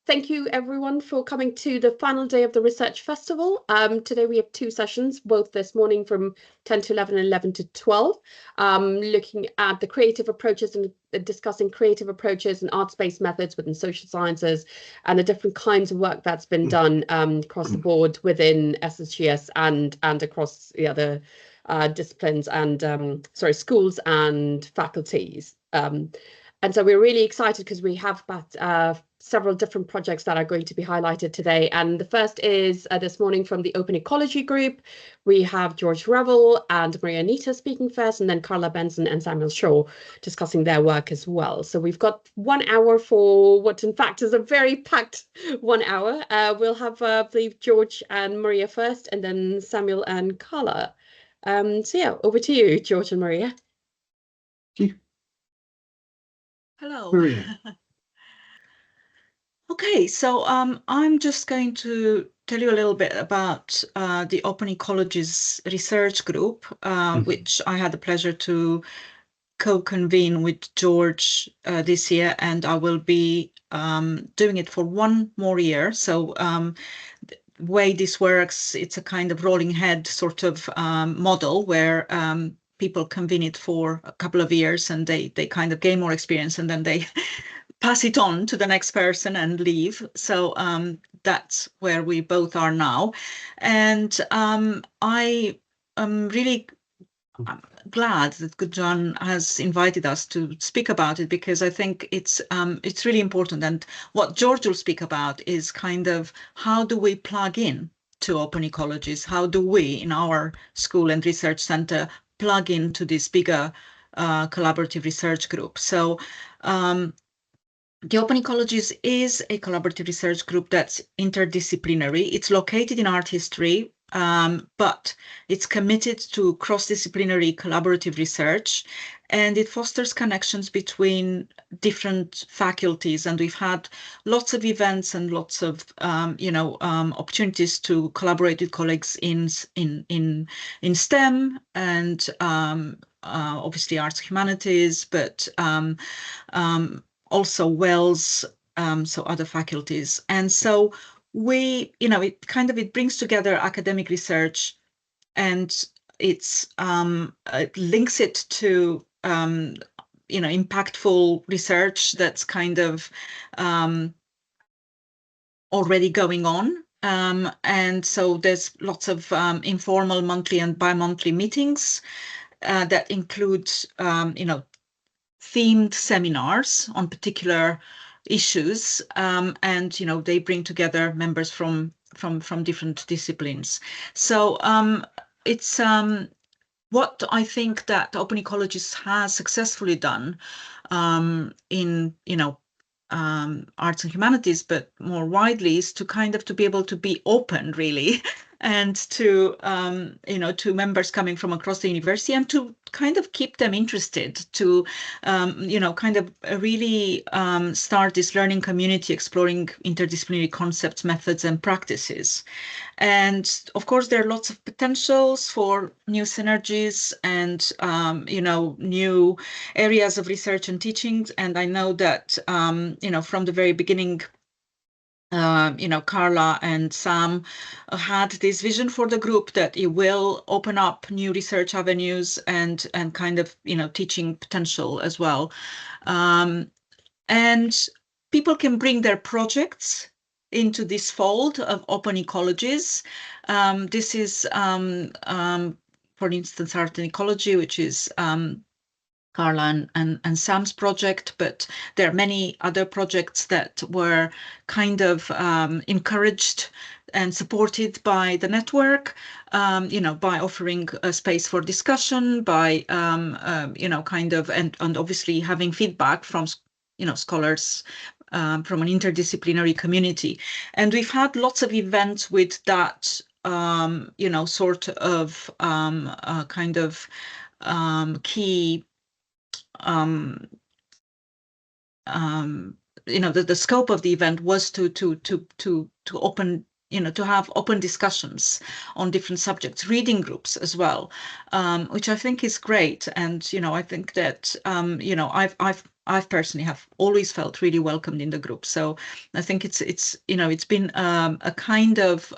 Thank you everyone for coming to the final day of the Research Festival. Today we have two sessions, both this morning from 10 to 11 and 11 to 12, looking at the creative approaches and discussing creative approaches and arts-based methods within social sciences and the different kinds of work that's been done across the board within SSGS and across the other disciplines and schools and faculties. And so we're really excited because we have several different projects that are going to be highlighted today. And the first is this morning from the Open Ecology group. We have George Revel and Maria Anita speaking first, and then Carla Benson and Samuel Shaw discussing their work as well. So we've got 1 hour for what in fact is a very packed 1 hour. We'll have, I believe, George and Maria first, and then Samuel and Carla. So yeah, over to you, George and Maria. Thank you. Hello. Maria. Okay, so I'm just going to tell you a little bit about the Open Ecologies research group, which I had the pleasure to co-convene with George this year, and I will be doing it for 1 more year. So the way this works, it's a kind of rolling head sort of model where people convene it for a couple of years and they kind of gain more experience and then they pass it on to the next person and leave. So that's where we both are now. And I am really glad that Gudjon has invited us to speak about it, because I think it's really important. And what George will speak about is kind of how do we plug in to Open Ecologies? How do we in our school and research center plug into this bigger collaborative research group? So the Open Ecologies is a collaborative research group that's interdisciplinary. It's located in art history, but it's committed to cross-disciplinary collaborative research, and it fosters connections between different faculties. And we've had lots of events and lots of opportunities to collaborate with colleagues in STEM and obviously arts and humanities, but also WELS, so other faculties. And so it brings together academic research, and it links it to impactful research that's kind of already going on. And so there's lots of informal monthly and bi-monthly meetings that include themed seminars on particular issues, and they bring together members from different disciplines. So it's what I think that Open Ecologies has successfully done in arts and humanities, but more widely, is to kind of to be able to be open, really, and to to members coming from across the university, and to kind of keep them interested, to kind of really start this learning community exploring interdisciplinary concepts, methods, and practices. And of course, there are lots of potentials for new synergies and new areas of research and teaching. And I know that from the very beginning, Carla and Sam had this vision for the group that it will open up new research avenues and kind of teaching potential as well. And people can bring their projects into this fold of Open Ecologies. This is, for instance, Art and Ecology, which is Carla and Sam's project, but there are many other projects that were kind of encouraged and supported by the network, by offering a space for discussion, by, kind of, and obviously having feedback from, scholars from an interdisciplinary community. And we've had lots of events with that, sort of kind of key the scope of the event was to open, to have open discussions on different subjects, reading groups as well, which I think is great. And I think that I've I've personally have always felt really welcomed in the group. So I think it's you know, it's been a kind of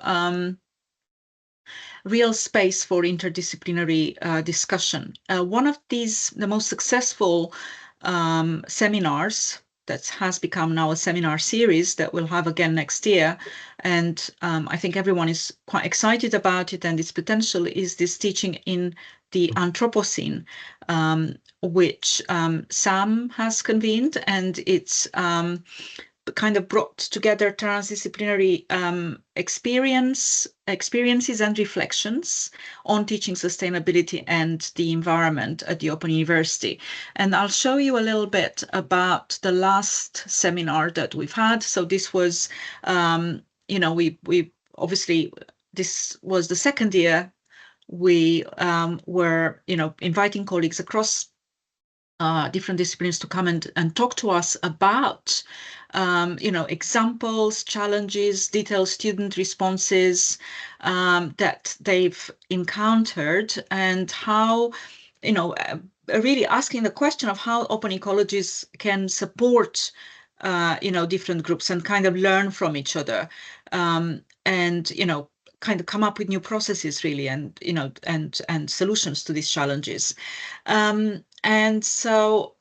real space for interdisciplinary discussion. One of the most successful seminars that has become now a seminar series that we'll have again next year, and I think everyone is quite excited about it and its potential, is this teaching in the Anthropocene, which Sam has convened, and it's kind of brought together transdisciplinary experiences and reflections on teaching sustainability and the environment at the Open University. And I'll show you a little bit about the last seminar that we've had. So this was, you know, we obviously, this was the second year we were, you know, inviting colleagues across different disciplines to come and talk to us about, you know, examples, challenges, detailed student responses that they've encountered, and how, you know, really asking the question of how Open Ecologies can support, you know, different groups and kind of learn from each other, and, you know, kind of come up with new processes really, and, you know, and solutions to these challenges. And so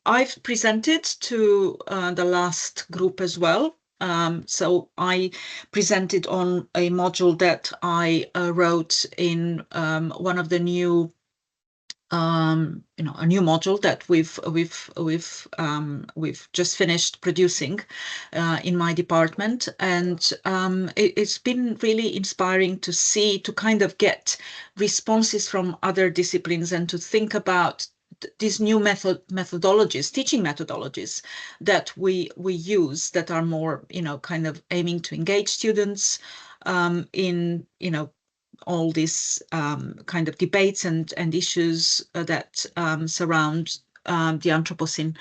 I've presented to the last group as well. So I presented on a module that I wrote in one of the new, you know, a new module that we've just finished producing in my department, and it's been really inspiring to see, to kind of get responses from other disciplines and to think about these new methodologies, teaching methodologies that we use, that are more, you know, kind of aiming to engage students in, you know, all these kind of debates and issues that surround the Anthropocene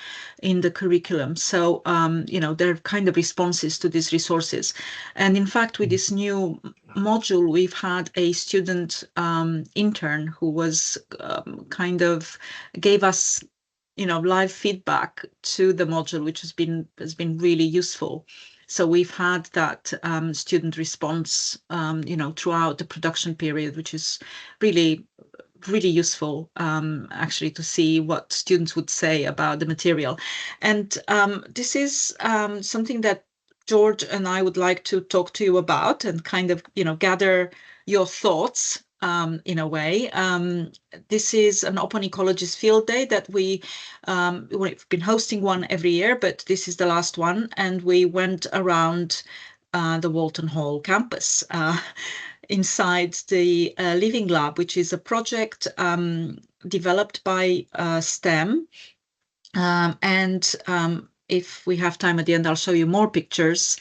in the curriculum. So, you know, they're kind of responses to these resources. And in fact, with this new module, we've had a student intern who was kind of gave us, you know, live feedback to the module, which has been really useful. So we've had that student response, you know, throughout the production period, which is really useful, actually, to see what students would say about the material. And this is something that George and I would like to talk to you about, and kind of, you know, gather your thoughts in a way. This is an Open Ecologies field day that we've been hosting one every year, but this is the last one, and we went around the Walton Hall campus inside the Living Lab, which is a project developed by STEM, and if we have time at the end, I'll show you more pictures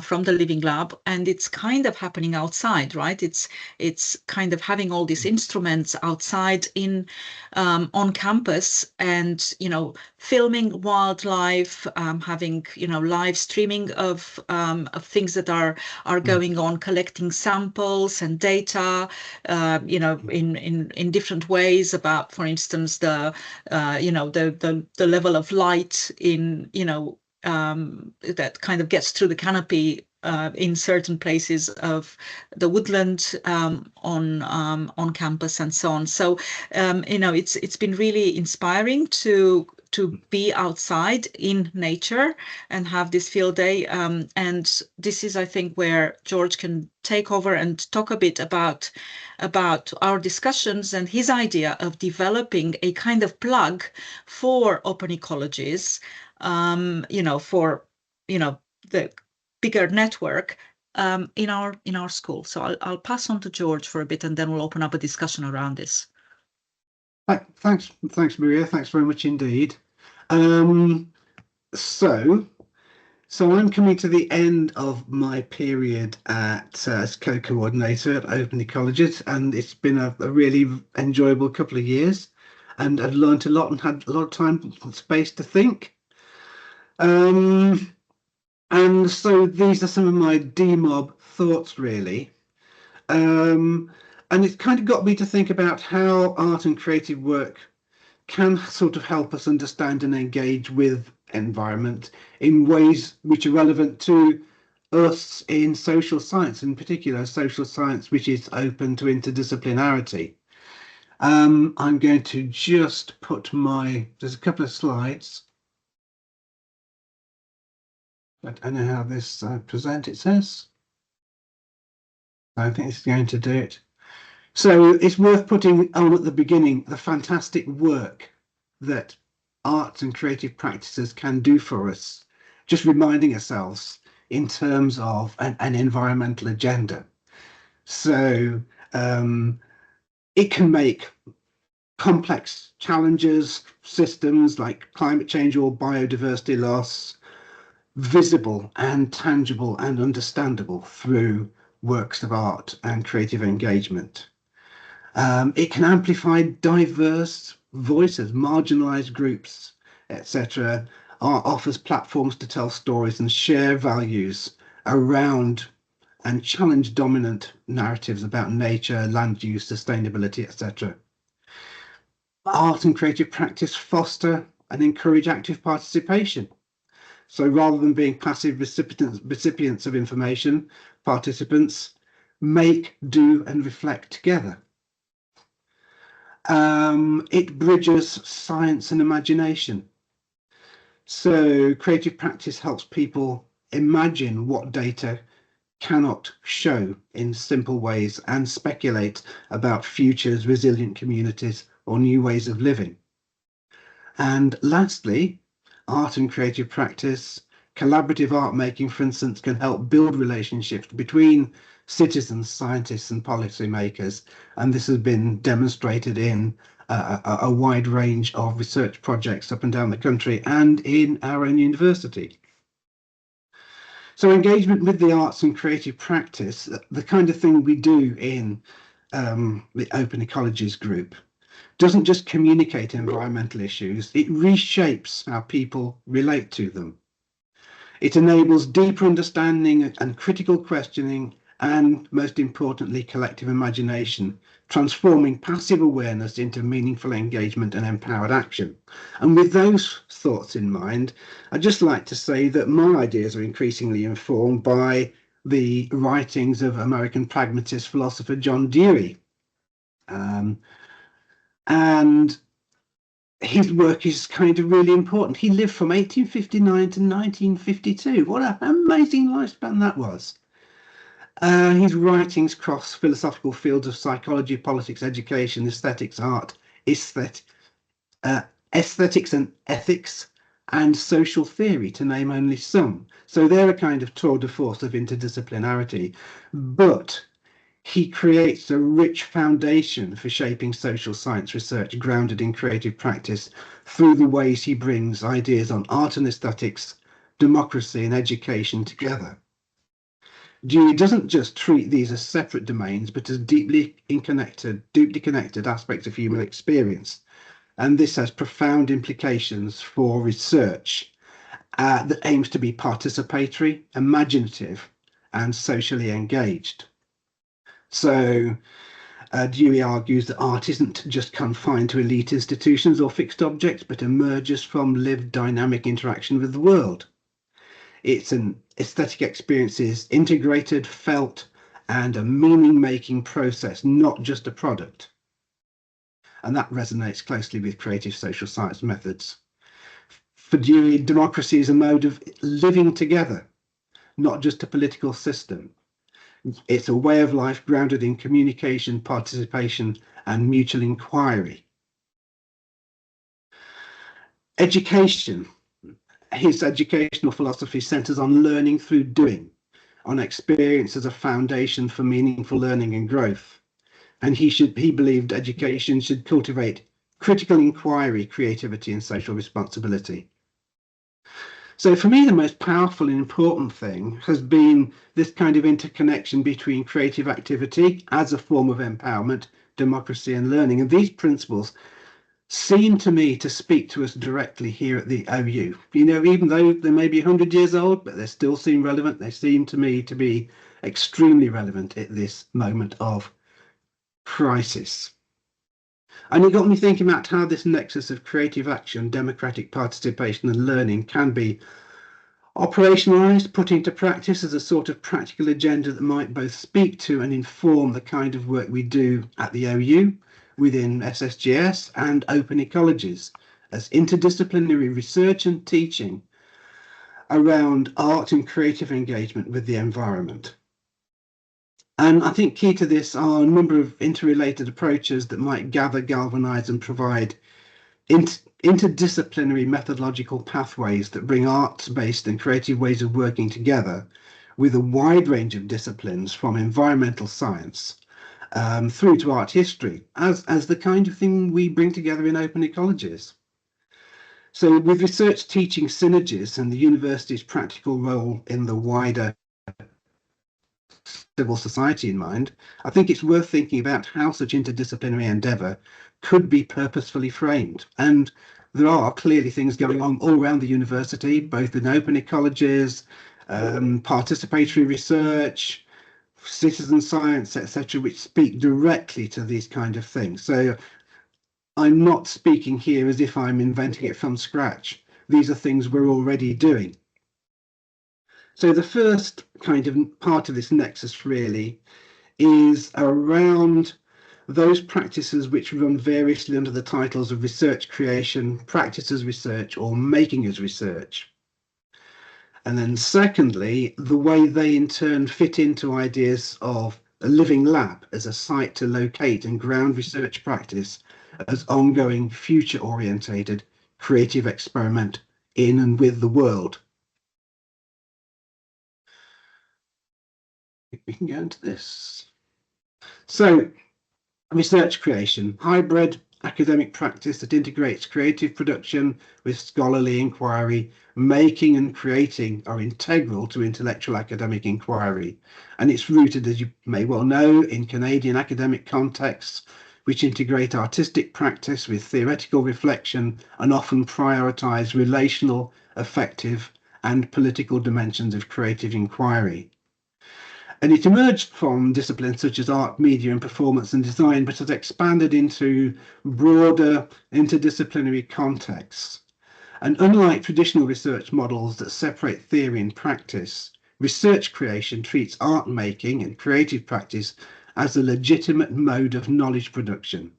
from the Living Lab, and it's kind of happening outside, right? It's kind of having all these instruments outside in on campus, and, you know, filming wildlife, having, you know, live streaming of things that are going on, collecting samples and data, you know, in different ways about, for instance, the you know, the level of light in, you know, that kind of gets through the canopy in certain places of the woodland on campus, and so on. So you know, it's been really inspiring to be outside in nature and have this field day, and this is, I think, where George can take over and talk a bit about our discussions and his idea of developing a kind of plug for Open Ecologies, you know, for, you know, the bigger network in our school. So I'll pass on to George for a bit, and then we'll open up a discussion around this. Thanks, Maria. Thanks very much indeed. So I'm coming to the end of my period as co-coordinator at Open Ecologies, and it's been a really enjoyable couple of years, and I've learned a lot and had a lot of time and space to think. And so these are some of my DMOB thoughts, really. And it's kind of got me to think about how art and creative work can sort of help us understand and engage with environment in ways which are relevant to us in social science, in particular social science which is open to interdisciplinarity. I'm going to just put there's a couple of slides. I don't know how this present, it says. I think it's going to do it. So it's worth putting on at the beginning the fantastic work that arts and creative practices can do for us, just reminding ourselves in terms of an environmental agenda. So it can make complex challenges, systems like climate change or biodiversity loss, visible and tangible and understandable through works of art and creative engagement. It can amplify diverse voices, marginalized groups, etc. Art offers platforms to tell stories and share values around and challenge dominant narratives about nature, land use, sustainability, etc. Art and creative practice foster and encourage active participation. So rather than being passive recipients of information, participants make, do, and reflect together. It bridges science and imagination. So creative practice helps people imagine what data cannot show in simple ways and speculate about futures, resilient communities, or new ways of living. And lastly, art and creative practice, collaborative art making, for instance, can help build relationships between citizens, scientists, and policymakers. And this has been demonstrated in a wide range of research projects up and down the country and in our own university. So engagement with the arts and creative practice, the kind of thing we do in the Open Ecologies group, doesn't just communicate environmental issues, it reshapes how people relate to them. It enables deeper understanding and critical questioning, and most importantly, collective imagination, transforming passive awareness into meaningful engagement and empowered action. And with those thoughts in mind, I'd just like to say that my ideas are increasingly informed by the writings of American pragmatist philosopher John Dewey. And his work is kind of really important. He lived from 1859 to 1952. What an amazing lifespan that was. His writings cross philosophical fields of psychology, politics, education, aesthetics, art, aesthetics and ethics, and social theory, to name only some. So they're a kind of tour de force of interdisciplinarity. But he creates a rich foundation for shaping social science research grounded in creative practice through the ways he brings ideas on art and aesthetics, democracy and education together. Dewey doesn't just treat these as separate domains, but as deeply connected aspects of human experience. And this has profound implications for research that aims to be participatory, imaginative, and socially engaged. So Dewey argues that art isn't just confined to elite institutions or fixed objects, but emerges from lived dynamic interaction with the world. It's an aesthetic experience is integrated, felt, and a meaning-making process, not just a product. And that resonates closely with creative social science methods. For Dewey, democracy is a mode of living together, not just a political system. It's a way of life grounded in communication, participation, and mutual inquiry. Education. His educational philosophy centers on learning through doing, on experience as a foundation for meaningful learning and growth. And he believed education should cultivate critical inquiry, creativity, and social responsibility. So for me, the most powerful and important thing has been this kind of interconnection between creative activity as a form of empowerment, democracy, and learning. And these principles seem to me to speak to us directly here at the OU. You know, even though they may be 100 years old, but they still seem relevant. They seem to me to be extremely relevant at this moment of crisis. And it got me thinking about how this nexus of creative action, democratic participation and learning can be operationalised, put into practice as a sort of practical agenda that might both speak to and inform the kind of work we do at the OU, within SSGS and Open Ecologies, as interdisciplinary research and teaching around art and creative engagement with the environment. And I think key to this are a number of interrelated approaches that might gather, galvanise and provide interdisciplinary methodological pathways that bring arts-based and creative ways of working together with a wide range of disciplines, from environmental science through to art history, as the kind of thing we bring together in Open Ecologies. So with research teaching synergies and the university's practical role in the wider civil society in mind, I think it's worth thinking about how such interdisciplinary endeavour could be purposefully framed. And there are clearly things going on all around the university, both in Open Ecologies, participatory research, citizen science, etc., which speak directly to these kind of things. So I'm not speaking here as if I'm inventing it from scratch. These are things we're already doing. So the first kind of part of this nexus really is around those practices which run variously under the titles of research creation, practice as research, or making as research. And then secondly, the way they in turn fit into ideas of a living lab as a site to locate and ground research practice as ongoing, future-orientated creative experiment in and with the world. We can go into this. So, research creation, hybrid academic practice that integrates creative production with scholarly inquiry. Making and creating are integral to intellectual academic inquiry, and it's rooted, as you may well know, in Canadian academic contexts, which integrate artistic practice with theoretical reflection and often prioritise relational, affective, and political dimensions of creative inquiry. And it emerged from disciplines such as art, media and performance and design, but has expanded into broader interdisciplinary contexts. And unlike traditional research models that separate theory and practice, research creation treats art making and creative practice as a legitimate mode of knowledge production.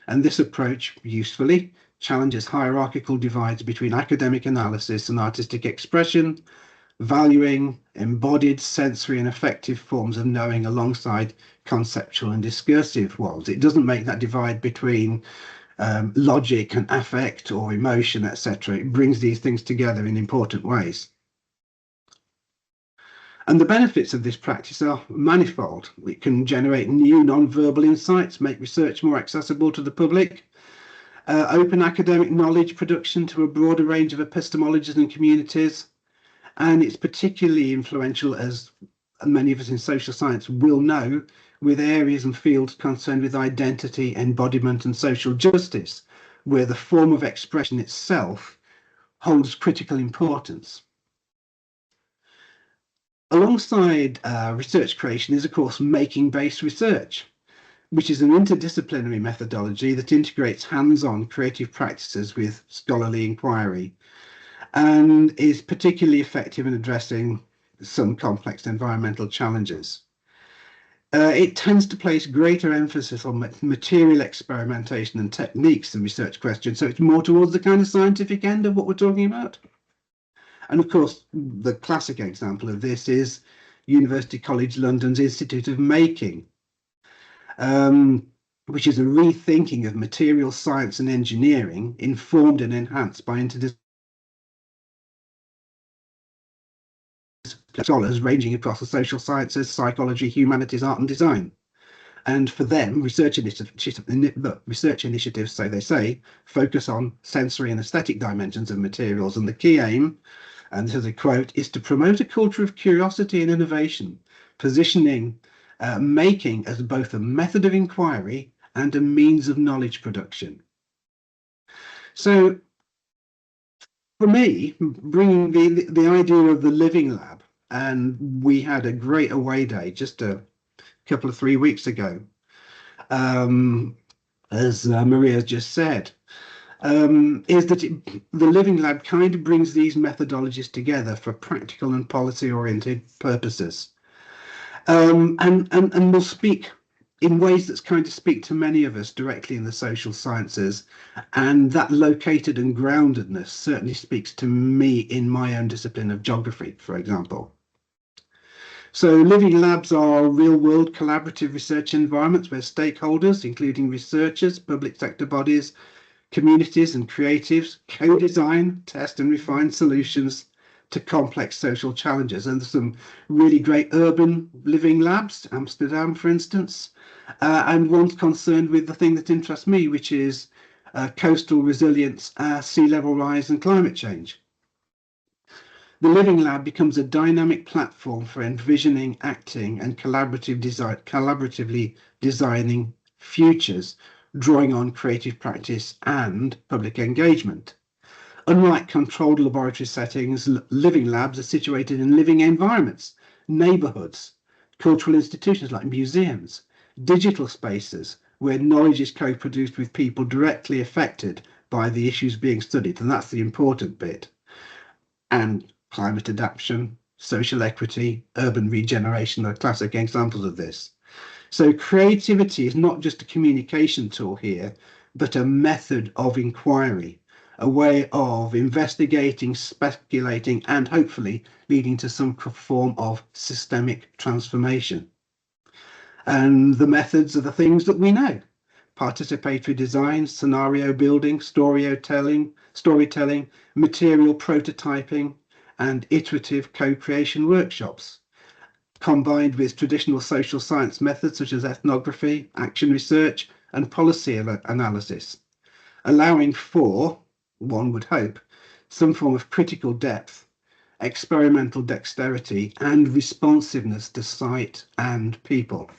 And this approach usefully challenges hierarchical divides between academic analysis and artistic expression, valuing embodied, sensory and affective forms of knowing alongside conceptual and discursive ones. It doesn't make that divide between logic and affect or emotion, etc. It brings these things together in important ways. And the benefits of this practice are manifold. It can generate new non-verbal insights, make research more accessible to the public, open academic knowledge production to a broader range of epistemologies and communities. And it's particularly influential, as many of us in social science will know, with areas and fields concerned with identity, embodiment and social justice, where the form of expression itself holds critical importance. Alongside research creation is, of course, making-based research, which is an interdisciplinary methodology that integrates hands-on creative practices with scholarly inquiry, and is particularly effective in addressing some complex environmental challenges. It tends to place greater emphasis on material experimentation and techniques than research questions, so it's more towards the kind of scientific end of what we're talking about. And of course, the classic example of this is University College London's Institute of Making, which is a rethinking of material science and engineering informed and enhanced by interdisciplinary scholars ranging across the social sciences, psychology, humanities, art and design. And for them, research initiatives, so they say, focus on sensory and aesthetic dimensions of materials. And the key aim, and this is a quote, is to promote a culture of curiosity and innovation, positioning making as both a method of inquiry and a means of knowledge production. So for me, bringing the idea of the living lab, and we had a great away day just a couple of 3 weeks ago, as Maria has just said, is that the Living Lab kind of brings these methodologies together for practical and policy-oriented purposes, and will speak in ways that's kind of speak to many of us directly in the social sciences, and that located and groundedness certainly speaks to me in my own discipline of geography, for example. So Living Labs are real-world collaborative research environments where stakeholders, including researchers, public sector bodies, communities and creatives, co-design, test and refine solutions to complex social challenges. And there's some really great urban living labs, Amsterdam, for instance, and one's concerned with the thing that interests me, which is coastal resilience, sea level rise and climate change. The Living Lab becomes a dynamic platform for envisioning, acting, and collaboratively designing futures, drawing on creative practice and public engagement. Unlike controlled laboratory settings, Living Labs are situated in living environments, neighbourhoods, cultural institutions like museums, digital spaces where knowledge is co-produced with people directly affected by the issues being studied, and that's the important bit. And climate adaptation, social equity, urban regeneration are classic examples of this. So creativity is not just a communication tool here, but a method of inquiry, a way of investigating, speculating, and hopefully leading to some form of systemic transformation. And the methods are the things that we know: participatory design, scenario building, storytelling, material prototyping, and iterative co-creation workshops, combined with traditional social science methods such as ethnography, action research, and policy analysis, allowing for, one would hope, some form of critical depth, experimental dexterity, and responsiveness to site and people.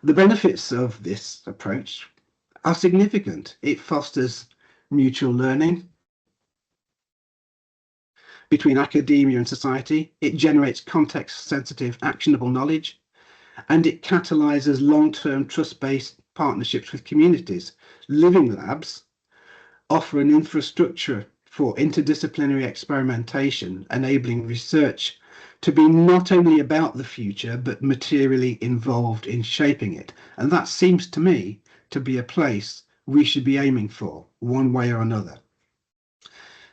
The benefits of this approach are significant. It fosters mutual learning between academia and society. It generates context-sensitive, actionable knowledge, and it catalyzes long-term trust-based partnerships with communities. Living Labs offer an infrastructure for interdisciplinary experimentation, enabling research to be not only about the future, but materially involved in shaping it. And that seems to me to be a place we should be aiming for, one way or another.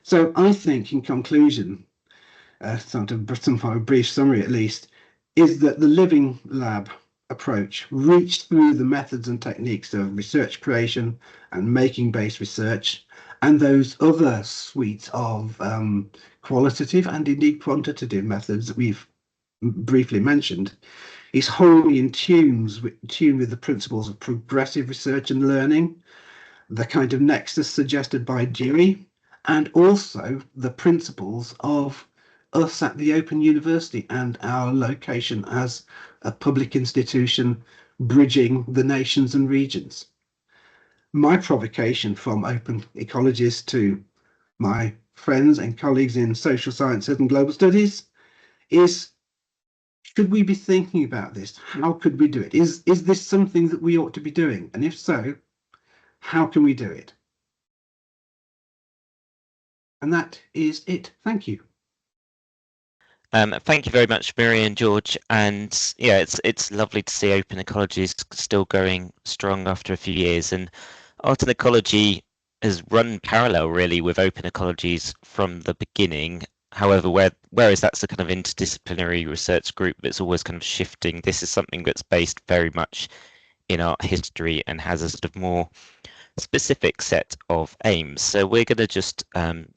So I think, in conclusion, some brief summary at least, is that the Living Lab approach reached through the methods and techniques of research creation and making-based research, and those other suites of qualitative and indeed quantitative methods that we've briefly mentioned, is wholly in tune with the principles of progressive research and learning, the kind of nexus suggested by Dewey, and also the principles of us at the Open University and our location as a public institution bridging the nations and regions. My provocation from Open Ecologies to my friends and colleagues in social sciences and global studies is, should we be thinking about this? How could we do it? Is this something that we ought to be doing? And if so, how can we do it? And that is it. Thank you. Thank you very much, Miriam and George. And yeah, it's lovely to see Open Ecologies still going strong after a few years. And Art and Ecology has run parallel really with Open Ecologies from the beginning. However, whereas that's a kind of interdisciplinary research group that's always kind of shifting, this is something that's based very much in art history and has a sort of more specific set of aims. So we're going to just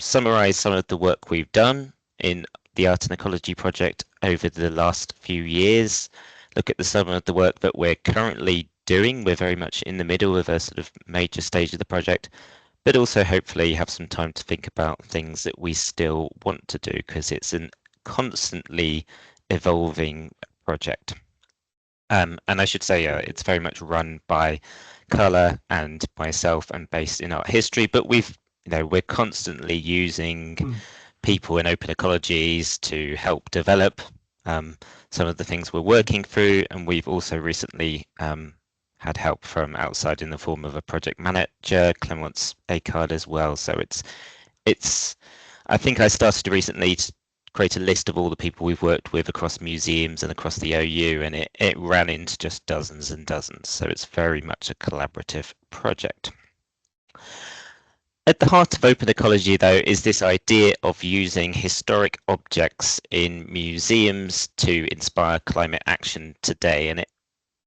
summarize some of the work we've done in the Art and Ecology project over the last few years, look at some of the work that we're currently doing. We're very much in the middle of a sort of major stage of the project, but also hopefully have some time to think about things that we still want to do, because it's a constantly evolving project. And I should say it's very much run by Carla and myself and based in art history, but we're constantly using people in Open Ecologies to help develop some of the things we're working through, and we've also recently had help from outside in the form of a project manager, Clemence Acard as well. So it's I think I started recently to create a list of all the people we've worked with across museums and across the OU, and it ran into just dozens and dozens. So it's very much a collaborative project. At the heart of Open Ecology, though, is this idea of using historic objects in museums to inspire climate action today, and it's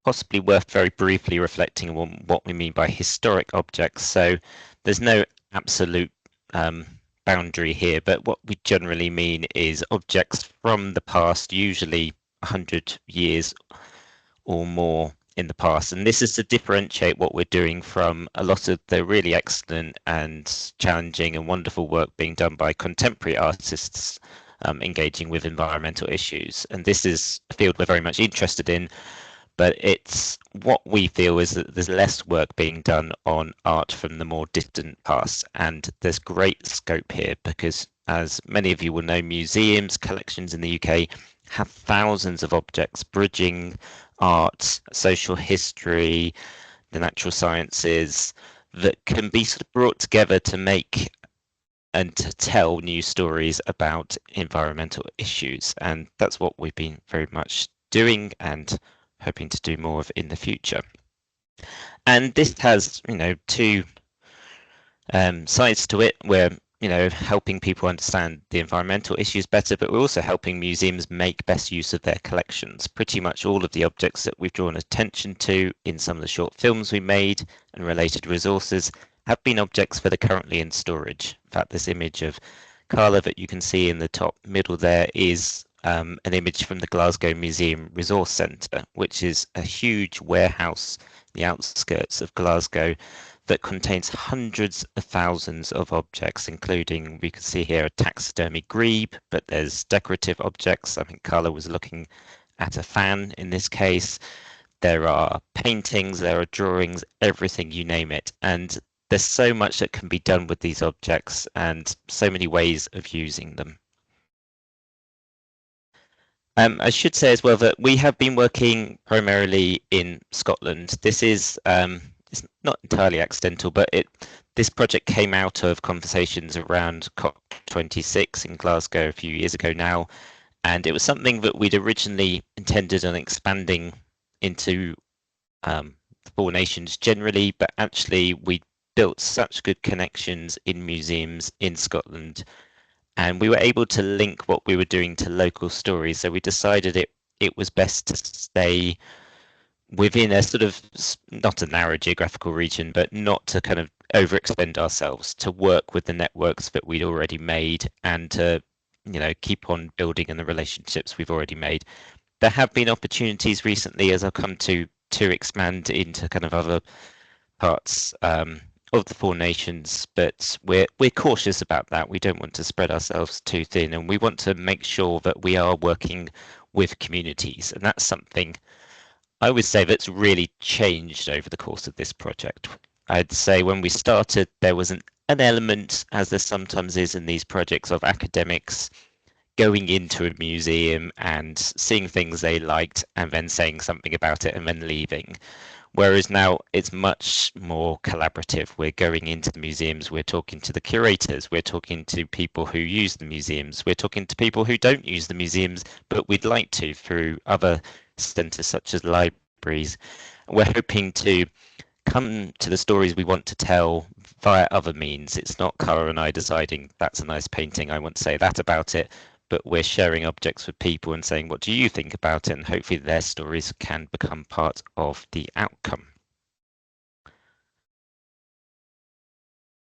possibly worth very briefly reflecting on what we mean by historic objects. So there's no absolute boundary here, but what we generally mean is objects from the past, usually 100 years or more in the past. And this is to differentiate what we're doing from a lot of the really excellent and challenging and wonderful work being done by contemporary artists engaging with environmental issues. And this is a field we're very much interested in, but it's what we feel is that there's less work being done on art from the more distant past. And there's great scope here because, as many of you will know, museums, collections in the UK have thousands of objects bridging art, social history, the natural sciences, that can be sort of brought together to make and to tell new stories about environmental issues. And that's what we've been very much doing and hoping to do more of in the future. And this has, two sides to it, where helping people understand the environmental issues better, but we're also helping museums make best use of their collections. Pretty much all of the objects that we've drawn attention to in some of the short films we made and related resources have been objects that are currently in storage. In fact, this image of Carla that you can see in the top middle there is an image from the Glasgow Museum Resource Centre, which is a huge warehouse in the outskirts of Glasgow that contains hundreds of thousands of objects, including, we can see here, a taxidermy grebe, but there's decorative objects. I think Carla was looking at a fan in this case. There are paintings, there are drawings, everything, you name it. And there's so much that can be done with these objects and so many ways of using them. I should say as well that we have been working primarily in Scotland. This is it's not entirely accidental, but this project came out of conversations around COP26 in Glasgow a few years ago now, and it was something that we'd originally intended on expanding into the Four Nations generally, but actually we built such good connections in museums in Scotland, and we were able to link what we were doing to local stories. So we decided it was best to stay within a sort of, not a narrow geographical region, but not to kind of overextend ourselves, to work with the networks that we'd already made and to, keep on building in the relationships we've already made. There have been opportunities recently, as I'll come to expand into kind of other parts of the Four Nations, but we're cautious about that. We don't want to spread ourselves too thin, and we want to make sure that we are working with communities, and that's something I would say that's really changed over the course of this project. I'd say when we started, there was an element, as there sometimes is in these projects, of academics going into a museum and seeing things they liked and then saying something about it and then leaving. Whereas now it's much more collaborative. We're going into the museums, we're talking to the curators, we're talking to people who use the museums, we're talking to people who don't use the museums, but we'd like to through other centres such as libraries. We're hoping to come to the stories we want to tell via other means. It's not Cara and I deciding that's a nice painting, I want to say that about it, but we're sharing objects with people and saying, what do you think about it? And hopefully their stories can become part of the outcome.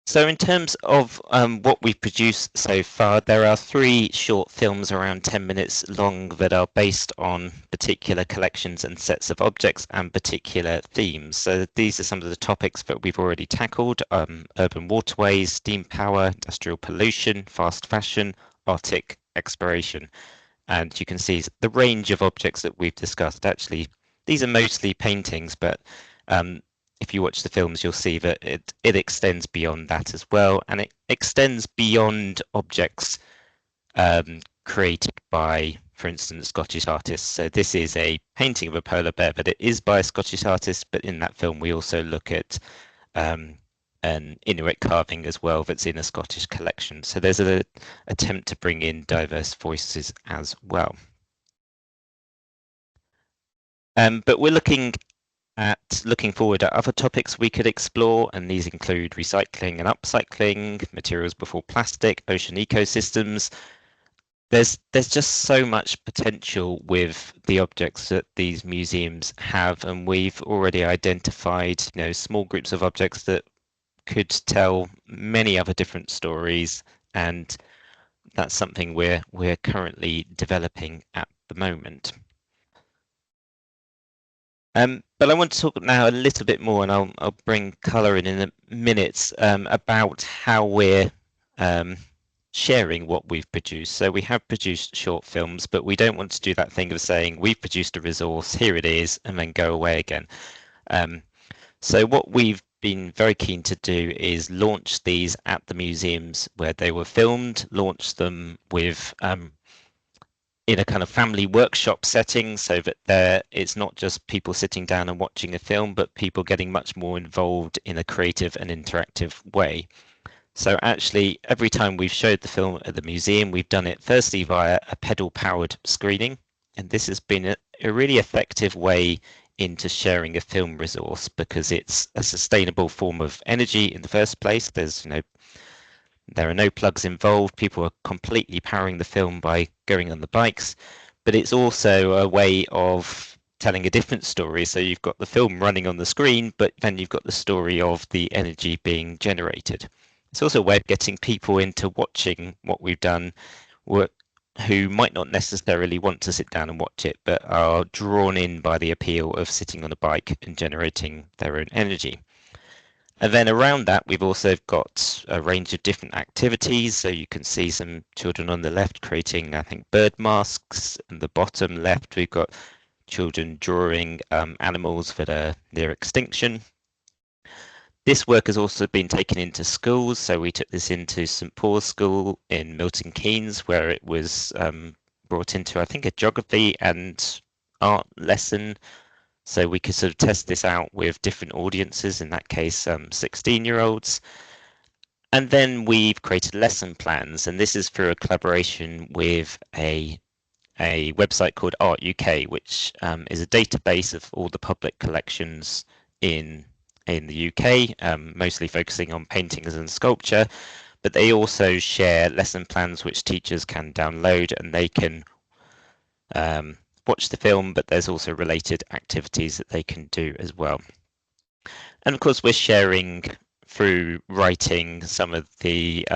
So in terms of what we've produced so far, there are 3 short films around 10 minutes long that are based on particular collections and sets of objects and particular themes. So these are some of the topics that we've already tackled: urban waterways, steam power, industrial pollution, fast fashion, Arctic exploration. And you can see the range of objects that we've discussed. Actually, these are mostly paintings, but if you watch the films, you'll see that it extends beyond that as well, and it extends beyond objects created by for instance, Scottish artists. So this is a painting of a polar bear, but it is by a Scottish artist. But in that film, we also look at an Inuit carving as well that's in a Scottish collection. So there's an attempt to bring in diverse voices as well. But we're looking forward at other topics we could explore, and these include recycling and upcycling, materials before plastic, ocean ecosystems. There's just so much potential with the objects that these museums have, and we've already identified, small groups of objects that could tell many other different stories, and that's something we're currently developing at the moment. But I want to talk now a little bit more, and I'll bring colour in a minute, about how we're sharing what we've produced. So we have produced short films, but we don't want to do that thing of saying we've produced a resource, here it is, and then go away again. So what we've been very keen to do is launch these at the museums where they were filmed, launch them with in a kind of family workshop setting, so that it's not just people sitting down and watching a film, but people getting much more involved in a creative and interactive way. So actually, every time we've showed the film at the museum, we've done it firstly via a pedal-powered screening, and this has been a really effective way into sharing a film resource, because it's a sustainable form of energy in the first place. There are no plugs involved. People are completely powering the film by going on the bikes, but it's also a way of telling a different story. So you've got the film running on the screen, but then you've got the story of the energy being generated. It's also a way of getting people into watching what we've done, who might not necessarily want to sit down and watch it, but are drawn in by the appeal of sitting on a bike and generating their own energy. And then around that, we've also got a range of different activities. So you can see some children on the left creating, I think, bird masks. And the bottom left, we've got children drawing animals that are near extinction. This work has also been taken into schools. So we took this into St. Paul's School in Milton Keynes, where it was brought into, I think, a geography and art lesson. So we could sort of test this out with different audiences, in that case, 16-year-olds. And then we've created lesson plans, and this is through a collaboration with a website called Art UK, which is a database of all the public collections in the UK, mostly focusing on paintings and sculpture. But they also share lesson plans which teachers can download, and they can watch the film, but there's also related activities that they can do as well. And of course, we're sharing through writing some of the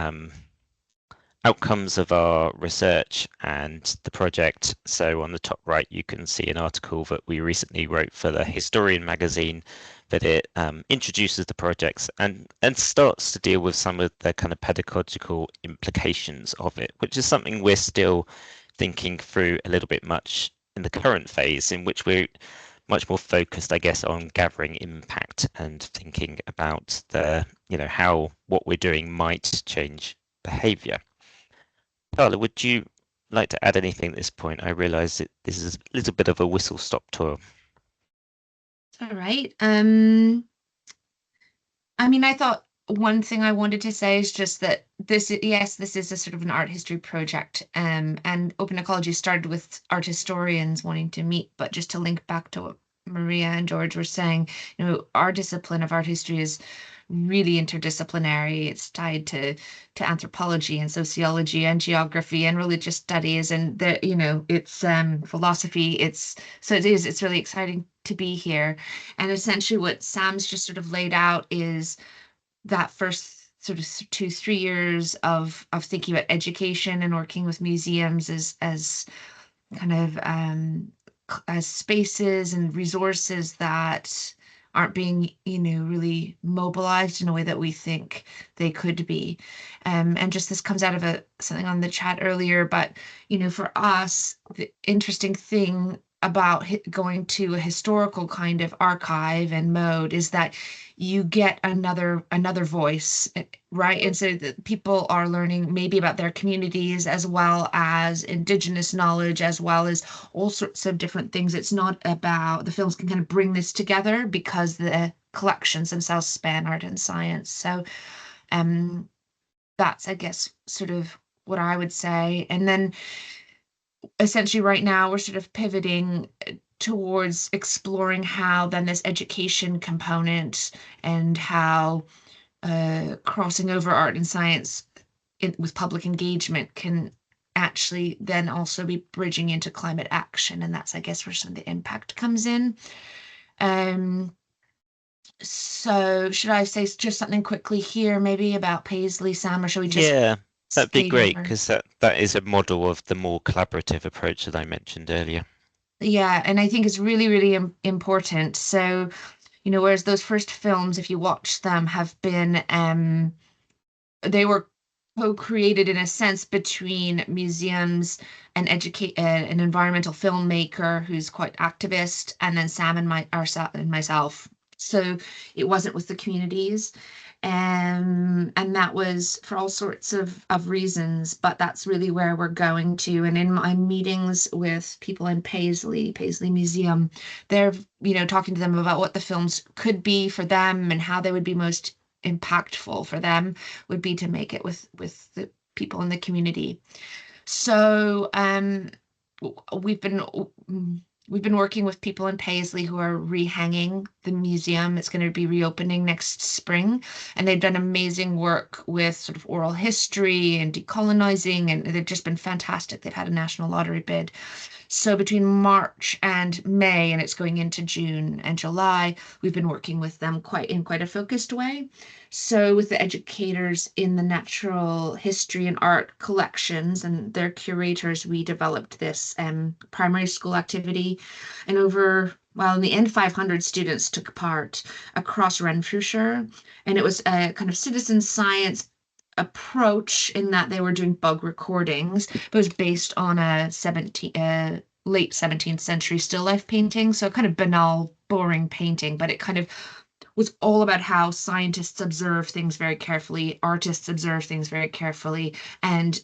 outcomes of our research and the project. So on the top right, you can see an article that we recently wrote for the Historian magazine, that it introduces the projects and starts to deal with some of the kind of pedagogical implications of it, which is something we're still thinking through a little bit much in the current phase, in which we're much more focused, I guess, on gathering impact and thinking about how what we're doing might change behaviour. Carla, would you like to add anything at this point? I realise that this is a little bit of a whistle-stop tour. All right. I thought one thing I wanted to say is just that this is a sort of an art history project, and Open Ecology started with art historians wanting to meet, but just to link back to what Maria and George were saying, our discipline of art history is really interdisciplinary. It's tied to anthropology and sociology and geography and religious studies, and it's philosophy. It's really exciting to be here. And essentially what Sam's just sort of laid out is that first sort of 2-3 years of thinking about education and working with museums as kind of as spaces and resources that aren't being really mobilized in a way that we think they could be. And just this comes out of something on the chat earlier, but for us, the interesting thing about going to a historical kind of archive and mode is that you get another voice, right? And so that people are learning maybe about their communities, as well as Indigenous knowledge, as well as all sorts of different things. It's not about, the films can kind of bring this together because the collections themselves span art and science. So that's, I guess, sort of what I would say. And then essentially right now we're sort of pivoting towards exploring how then this education component and how crossing over art and science with public engagement can actually then also be bridging into climate action. And that's, I guess, where some of the impact comes in. So should I say just something quickly here, maybe about Paisley, Sam, or shall we just... Yeah, that'd be skate great, over? because that is a model of the more collaborative approach that I mentioned earlier. Yeah, and I think it's really, really important. So, you know, whereas those first films, if you watch them, have been, they were co-created in a sense between museums and an environmental filmmaker who's quite activist, and then Sam and myself. So it wasn't with the communities. And that was for all sorts of reasons, but that's really where we're going to. And in my meetings with people in Paisley Museum, they're, you know, talking to them about what the films could be for them and how they would be most impactful for them would be to make it with the people in the community. So we've been working with people in Paisley who are rehanging the museum. It's going to be reopening next spring, and they've done amazing work with sort of oral history and decolonizing, and they've just been fantastic. They've had a national lottery bid. So between March and May, and it's going into June and July, we've been working with them in quite a focused way. So with the educators in the natural history and art collections and their curators, we developed this primary school activity, and in the end, 500 students took part across Renfrewshire, and it was a kind of citizen science approach in that they were doing bug recordings, but it was based on a late 17th century still life painting. So kind of banal, boring painting, but it kind of was all about how scientists observe things very carefully, artists observe things very carefully. And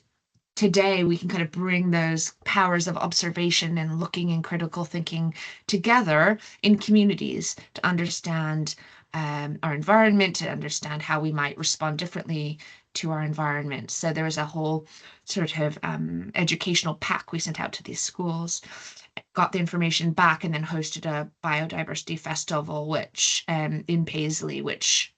today we can kind of bring those powers of observation and looking and critical thinking together in communities to understand our environment, to understand how we might respond differently to our environment. So there was a whole sort of educational pack we sent out to these schools, got the information back, and then hosted a biodiversity festival, which in Paisley, which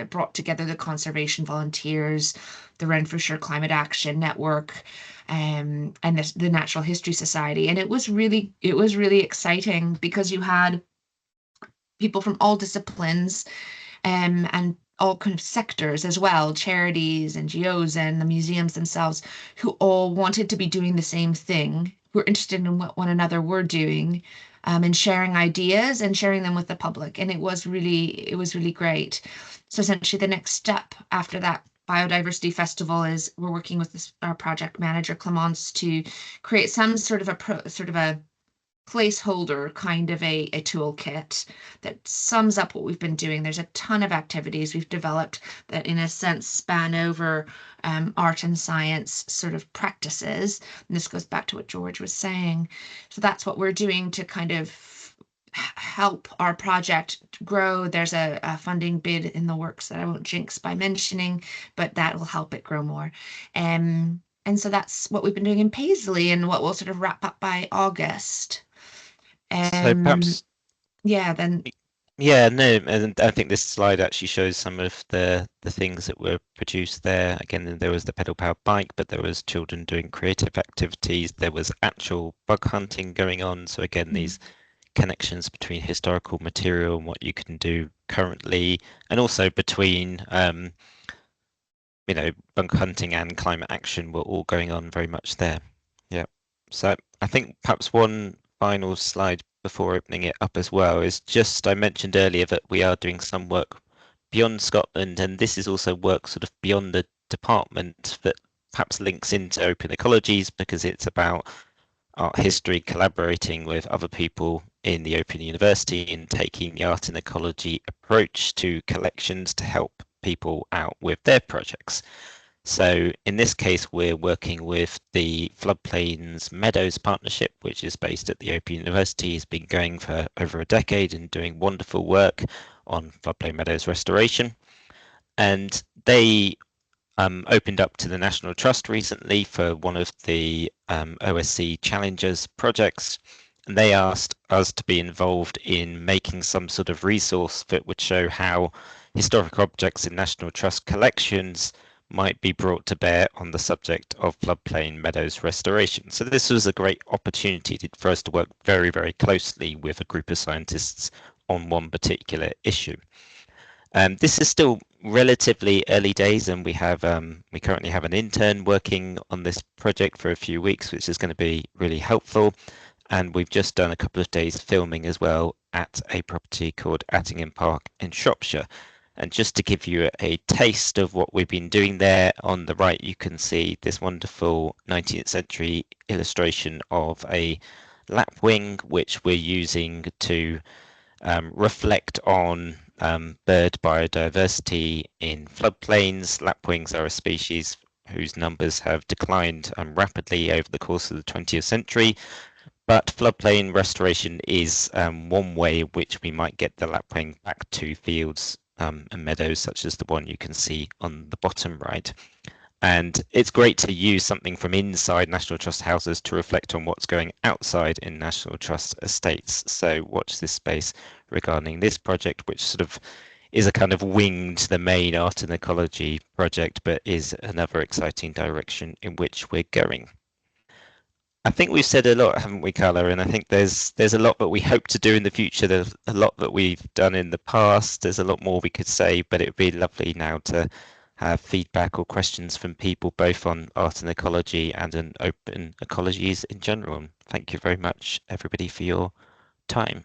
brought together the conservation volunteers, the Renfrewshire Climate Action Network, and the Natural History Society. And it was really exciting because you had people from all disciplines and all kind of sectors as well, charities, NGOs, and the museums themselves, who all wanted to be doing the same thing, who were interested in what one another were doing, and sharing ideas and sharing them with the public. And it was really great. So essentially the next step after that biodiversity festival is we're working with our project manager, Clemence, to create some sort of a placeholder kind of a toolkit that sums up what we've been doing. There's a ton of activities we've developed that in a sense span over art and science sort of practices. And this goes back to what George was saying. So that's what we're doing to kind of help our project grow. There's a funding bid in the works that I won't jinx by mentioning, but that will help it grow more. And so that's what we've been doing in Paisley and what we'll sort of wrap up by August. So perhaps, yeah, then. Yeah, no, and I think this slide actually shows some of the things that were produced there. Again, there was the pedal-powered bike, but there was children doing creative activities. There was actual bug hunting going on. So again, these connections between historical material and what you can do currently, and also between bug hunting and climate action were all going on very much there. Yeah. So I think perhaps one final slide before opening it up as well is just, I mentioned earlier that we are doing some work beyond Scotland, and this is also work sort of beyond the department that perhaps links into Open Ecologies, because it's about art history, collaborating with other people in the Open University and taking the art and ecology approach to collections to help people out with their projects. So in this case, we're working with the Floodplains Meadows Partnership, which is based at the Open University. It's been going for over a decade and doing wonderful work on floodplain meadows restoration. And they opened up to the National Trust recently for one of the OSC Challengers projects. And they asked us to be involved in making some sort of resource that would show how historic objects in National Trust collections might be brought to bear on the subject of floodplain meadows restoration. So this was a great opportunity for us to work very, very closely with a group of scientists on one particular issue. This is still relatively early days, and we currently have an intern working on this project for a few weeks, which is going to be really helpful. And we've just done a couple of days filming as well at a property called Attingham Park in Shropshire. And just to give you a taste of what we've been doing there, on the right you can see this wonderful 19th century illustration of a lapwing, which we're using to reflect on bird biodiversity in floodplains. Lapwings are a species whose numbers have declined rapidly over the course of the 20th century. But floodplain restoration is one way in which we might get the lapwing back to fields and meadows, such as the one you can see on the bottom right. And it's great to use something from inside National Trust houses to reflect on what's going outside in National Trust estates. So watch this space regarding this project, which sort of is a kind of wing to the main art and ecology project, but is another exciting direction in which we're going. I think we've said a lot, haven't we, Carla? And I think there's a lot that we hope to do in the future. There's a lot that we've done in the past. There's a lot more we could say, but it would be lovely now to have feedback or questions from people both on art and ecology and on open ecologies in general. And thank you very much, everybody, for your time.